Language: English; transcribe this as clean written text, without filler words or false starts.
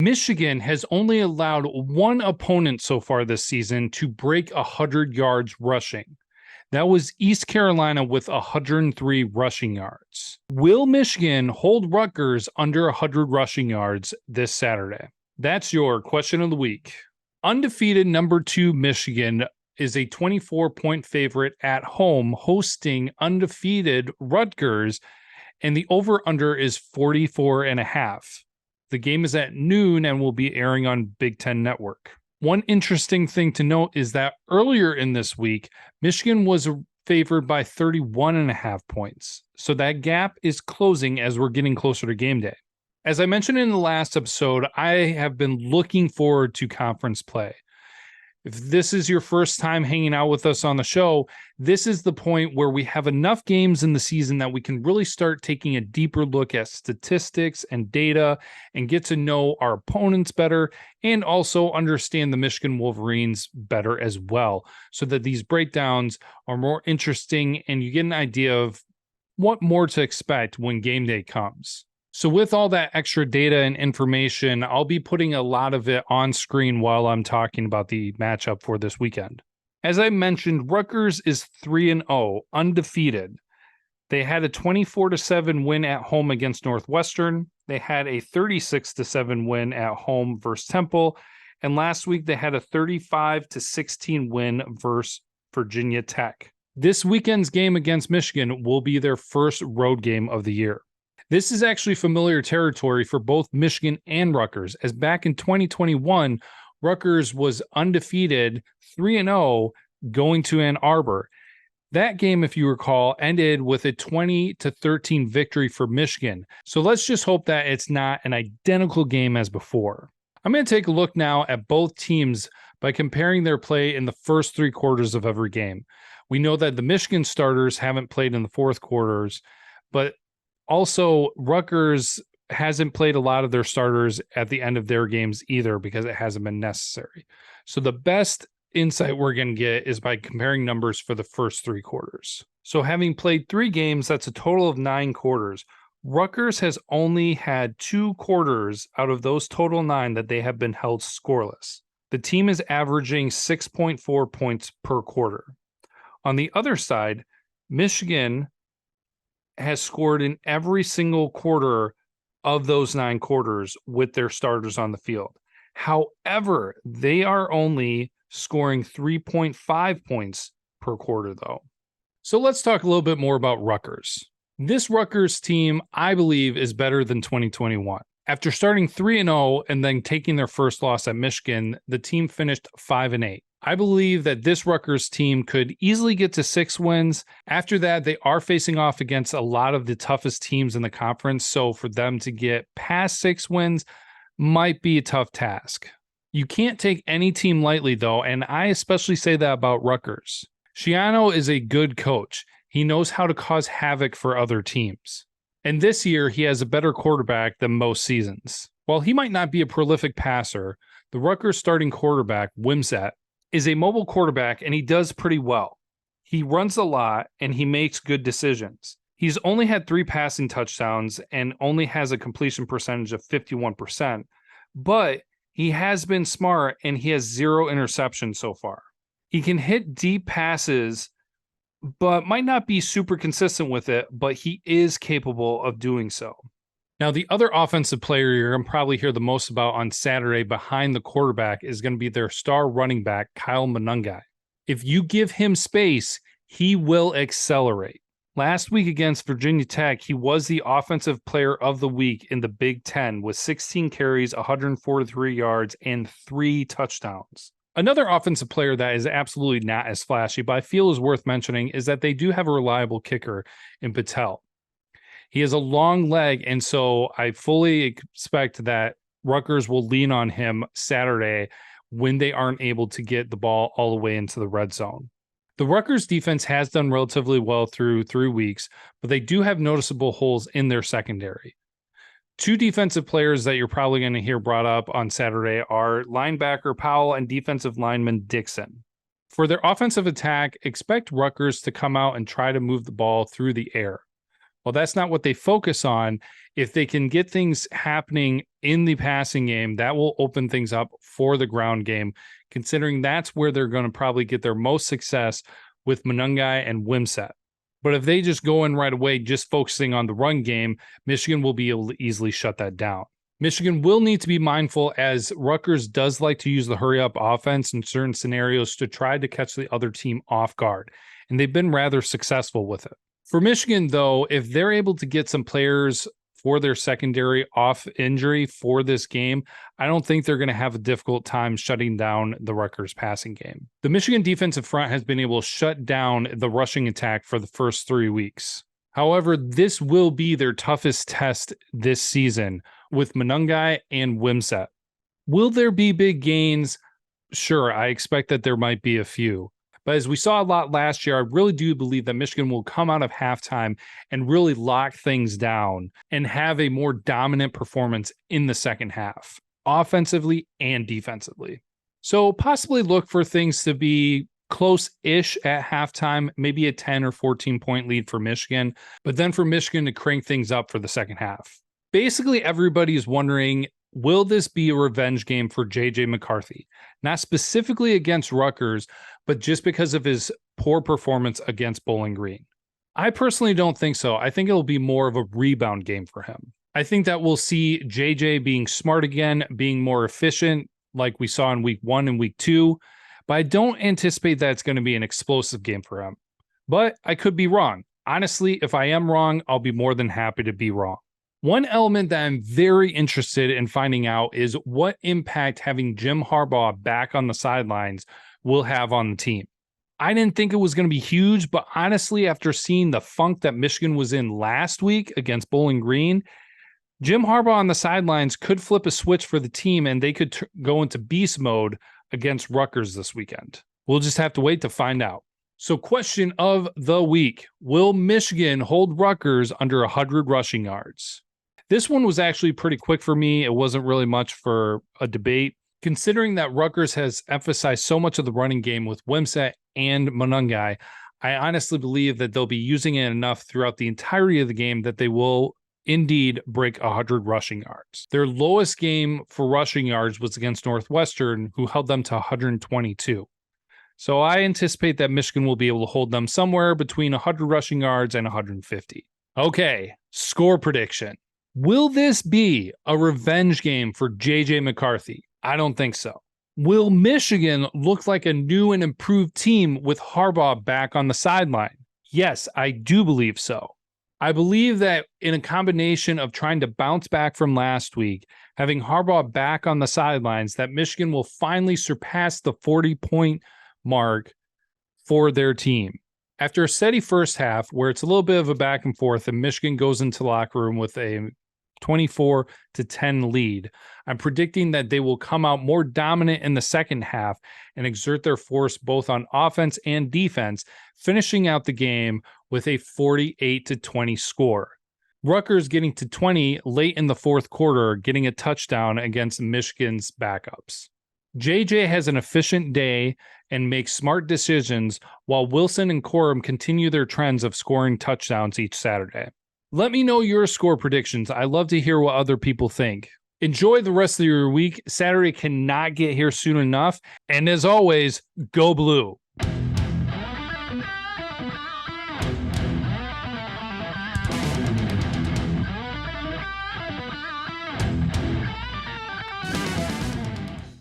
Michigan has only allowed one opponent so far this season to break 100 yards rushing. That was East Carolina with 103 rushing yards. Will Michigan hold Rutgers under 100 rushing yards this Saturday? That's your question of the week. Undefeated number 2 Michigan is a 24-point favorite at home hosting undefeated Rutgers, and the over-under is 44.5. The game is at noon and will be airing on Big Ten Network. One interesting thing to note is that earlier in this week, Michigan was favored by 31.5 points. So that gap is closing as we're getting closer to game day. As I mentioned in the last episode, I have been looking forward to conference play. If this is your first time hanging out with us on the show, this is the point where we have enough games in the season that we can really start taking a deeper look at statistics and data and get to know our opponents better and also understand the Michigan Wolverines better as well, so that these breakdowns are more interesting and you get an idea of what more to expect when game day comes. So with all that extra data and information, I'll be putting a lot of it on screen while I'm talking about the matchup for this weekend. As I mentioned, Rutgers is 3-0, undefeated. They had a 24-7 win at home against Northwestern. They had a 36-7 win at home versus Temple. And last week, they had a 35-16 win versus Virginia Tech. This weekend's game against Michigan will be their first road game of the year. This is actually familiar territory for both Michigan and Rutgers, as back in 2021, Rutgers was undefeated 3-0 going to Ann Arbor. That game, if you recall, ended with a 20-13 victory for Michigan. So let's just hope that it's not an identical game as before. I'm going to take a look now at both teams by comparing their play in the first 3 quarters of every game. We know that the Michigan starters haven't played in the fourth quarters, but also, Rutgers hasn't played a lot of their starters at the end of their games either because it hasn't been necessary. So the best insight we're going to get is by comparing numbers for the first 3 quarters. So having played 3 games, that's a total of 9 quarters. Rutgers has only had 2 quarters out of those total 9 that they have been held scoreless. The team is averaging 6.4 points per quarter. On the other side, Michigan has scored in every single quarter of those 9 quarters with their starters on the field. However, they are only scoring 3.5 points per quarter, though. So let's talk a little bit more about Rutgers. This Rutgers team, I believe, is better than 2021. After starting 3-0 and then taking their first loss at Michigan, the team finished 5-8. I believe that this Rutgers team could easily get to 6 wins. After that, they are facing off against a lot of the toughest teams in the conference, so for them to get past 6 wins might be a tough task. You can't take any team lightly, though, and I especially say that about Rutgers. Schiano is a good coach. He knows how to cause havoc for other teams. And this year, he has a better quarterback than most seasons. While he might not be a prolific passer, the Rutgers starting quarterback, Wimsatt, is a mobile quarterback, and he does pretty well. He runs a lot, and he makes good decisions. He's only had 3 passing touchdowns and only has a completion percentage of 51%, but he has been smart, and he has 0 interceptions so far. He can hit deep passes, but might not be super consistent with it, but he is capable of doing so. Now, the other offensive player you're going to probably hear the most about on Saturday behind the quarterback is going to be their star running back, Kyle Monangai. If you give him space, he will accelerate. Last week against Virginia Tech, he was the offensive player of the week in the Big Ten with 16 carries, 143 yards, and 3 touchdowns. Another offensive player that is absolutely not as flashy, but I feel is worth mentioning, is that they do have a reliable kicker in Patel. He has a long leg, and so I fully expect that Rutgers will lean on him Saturday when they aren't able to get the ball all the way into the red zone. The Rutgers defense has done relatively well through 3 weeks, but they do have noticeable holes in their secondary. 2 defensive players that you're probably going to hear brought up on Saturday are linebacker Powell and defensive lineman Dixon. For their offensive attack, expect Rutgers to come out and try to move the ball through the air. Well, that's not what they focus on. If they can get things happening in the passing game, that will open things up for the ground game, considering that's where they're going to probably get their most success with Monungai and Wimsett. But if they just go in right away, just focusing on the run game, Michigan will be able to easily shut that down. Michigan will need to be mindful, as Rutgers does like to use the hurry-up offense in certain scenarios to try to catch the other team off guard, and they've been rather successful with it. For Michigan, though, if they're able to get some players for their secondary off injury for this game, I don't think they're going to have a difficult time shutting down the Rutgers passing game. The Michigan defensive front has been able to shut down the rushing attack for the first 3 weeks. However, this will be their toughest test this season with Monungai and Wimsett. Will there be big gains? Sure, I expect that there might be a few. But as we saw a lot last year, I really do believe that Michigan will come out of halftime and really lock things down and have a more dominant performance in the second half, offensively and defensively. So possibly look for things to be close-ish at halftime, maybe a 10 or 14-point lead for Michigan, but then for Michigan to crank things up for the second half. Basically, everybody is wondering, will this be a revenge game for J.J. McCarthy? Not specifically against Rutgers, but just because of his poor performance against Bowling Green. I personally don't think so. I think it'll be more of a rebound game for him. I think that we'll see J.J. being smart again, being more efficient like we saw in week 1 and week 2, but I don't anticipate that it's going to be an explosive game for him. But I could be wrong. Honestly, if I am wrong, I'll be more than happy to be wrong. One element that I'm very interested in finding out is what impact having Jim Harbaugh back on the sidelines will have on the team. I didn't think it was going to be huge, but honestly, after seeing the funk that Michigan was in last week against Bowling Green, Jim Harbaugh on the sidelines could flip a switch for the team and they could go into beast mode against Rutgers this weekend. We'll just have to wait to find out. So question of the week, will Michigan hold Rutgers under 100 rushing yards? This one was actually pretty quick for me. It wasn't really much for a debate. Considering that Rutgers has emphasized so much of the running game with Wimsett and Monungai, I honestly believe that they'll be using it enough throughout the entirety of the game that they will indeed break 100 rushing yards. Their lowest game for rushing yards was against Northwestern, who held them to 122. So I anticipate that Michigan will be able to hold them somewhere between 100 rushing yards and 150. Okay, score prediction. Will this be a revenge game for J.J. McCarthy? I don't think so. Will Michigan look like a new and improved team with Harbaugh back on the sideline? Yes, I do believe so. I believe that in a combination of trying to bounce back from last week, having Harbaugh back on the sidelines, that Michigan will finally surpass the 40-point mark for their team. After a steady first half where it's a little bit of a back and forth and Michigan goes into the locker room with a 24-10 lead, I'm predicting that they will come out more dominant in the second half and exert their force both on offense and defense, finishing out the game with a 48-20 score. Rutgers getting to 20 late in the fourth quarter, getting a touchdown against Michigan's backups. JJ has an efficient day and makes smart decisions, while Wilson and Corum continue their trends of scoring touchdowns each Saturday. Let me know your score predictions. I love to hear what other people think. Enjoy the rest of your week. Saturday cannot get here soon enough. And as always, go blue.